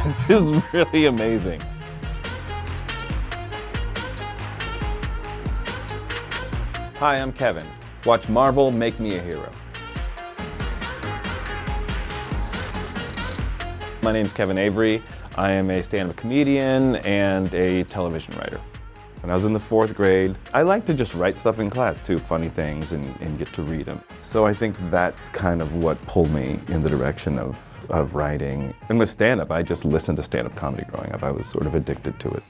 This is really amazing. Hi, I'm Kevin. Watch Marvel make me a hero. My name's Kevin Avery. I am a stand-up comedian and a television writer. When I was in the 4th grade, I liked to just write stuff in class too, funny things, and get to read them. So I think that's kind of what pulled me in the direction of writing. And with stand-up, I just listened to stand-up comedy growing up. I was sort of addicted to it.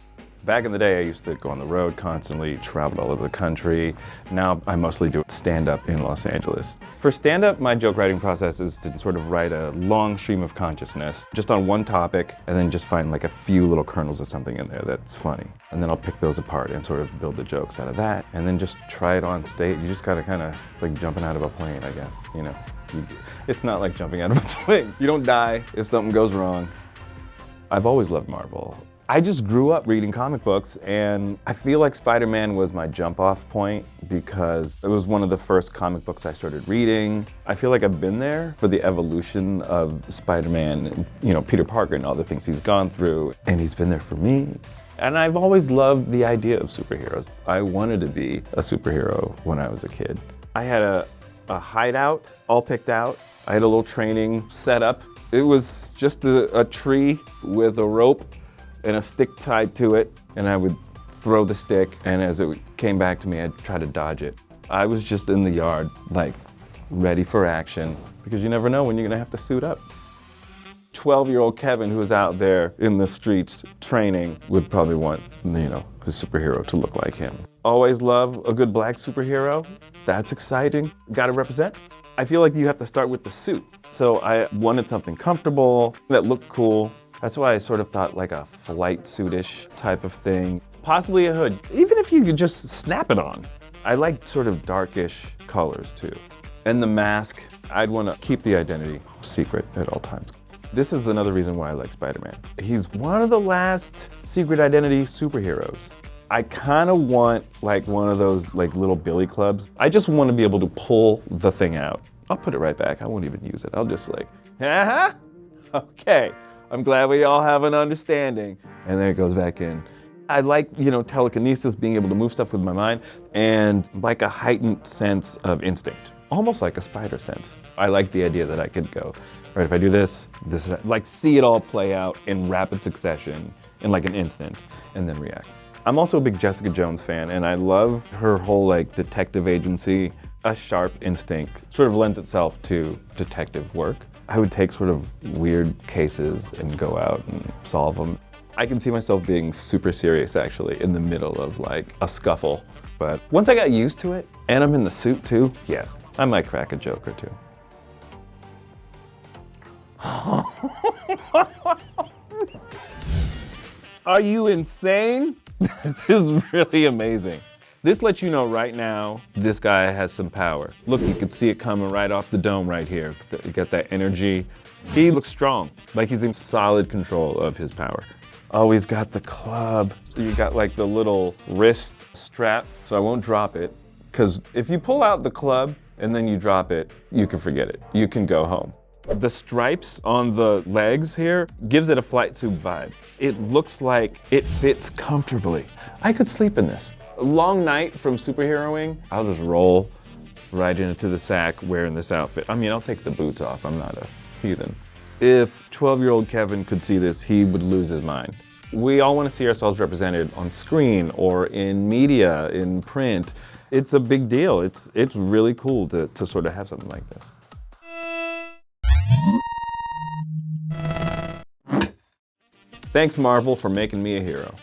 Back in the day, I used to go on the road constantly, traveled all over the country. Now I mostly do stand-up in Los Angeles. For stand-up, my joke writing process is to sort of write a long stream of consciousness just on one topic, and then just find like a few little kernels of something in there that's funny. And then I'll pick those apart and sort of build the jokes out of that, and then just try it on stage. You just gotta it's like jumping out of a plane, I guess, you know. It's not like jumping out of a plane. You don't die if something goes wrong. I've always loved Marvel. I just grew up reading comic books, and I feel like Spider-Man was my jump-off point because it was one of the first comic books I started reading. I feel like I've been there for the evolution of Spider-Man and, you know, Peter Parker and all the things he's gone through, and he's been there for me. And I've always loved the idea of superheroes. I wanted to be a superhero when I was a kid. I had a hideout all picked out. I had a little training set up. It was just a tree with a rope and a stick tied to it, and I would throw the stick, and as it came back to me, I'd try to dodge it. I was just in the yard, like, ready for action, because you never know when you're gonna have to suit up. 12-year-old Kevin, who was out there in the streets training, would probably want, you know, his superhero to look like him. Always love a good black superhero. That's exciting. Gotta represent. I feel like you have to start with the suit. So I wanted something comfortable, that looked cool. That's why I sort of thought like a flight suit-ish type of thing. Possibly a hood, even if you could just snap it on. I like sort of darkish colors too. And the mask, I'd want to keep the identity secret at all times. This is another reason why I like Spider-Man. He's one of the last secret identity superheroes. I kind of want like one of those like little billy clubs. I just want to be able to pull the thing out. I'll put it right back. I won't even use it. I'll just like, haha, okay. I'm glad we all have an understanding. And then it goes back in. I like, you know, telekinesis, being able to move stuff with my mind, and like a heightened sense of instinct, almost like a spider sense. I like the idea that I could go, all right, if I do this, like see it all play out in rapid succession in like an instant, and then react. I'm also a big Jessica Jones fan, and I love her whole like detective agency. A sharp instinct sort of lends itself to detective work. I would take sort of weird cases and go out and solve them. I can see myself being super serious actually in the middle of like a scuffle. But once I got used to it, and I'm in the suit too, yeah, I might crack a joke or two. Are you insane? This is really amazing. This lets you know right now, this guy has some power. Look, you can see it coming right off the dome right here. You got that energy. He looks strong, like he's in solid control of his power. Oh, he's got the club. You got like the little wrist strap, so I won't drop it. Because if you pull out the club and then you drop it, you can forget it. You can go home. The stripes on the legs here gives it a flight suit vibe. It looks like it fits comfortably. I could sleep in this. A long night from superheroing, I'll just roll right into the sack wearing this outfit. I mean, I'll take the boots off. I'm not a heathen. If 12-year-old Kevin could see this, he would lose his mind. We all want to see ourselves represented on screen or in media, in print. It's a big deal. It's really cool to sort of have something like this. Thanks, Marvel, for making me a hero.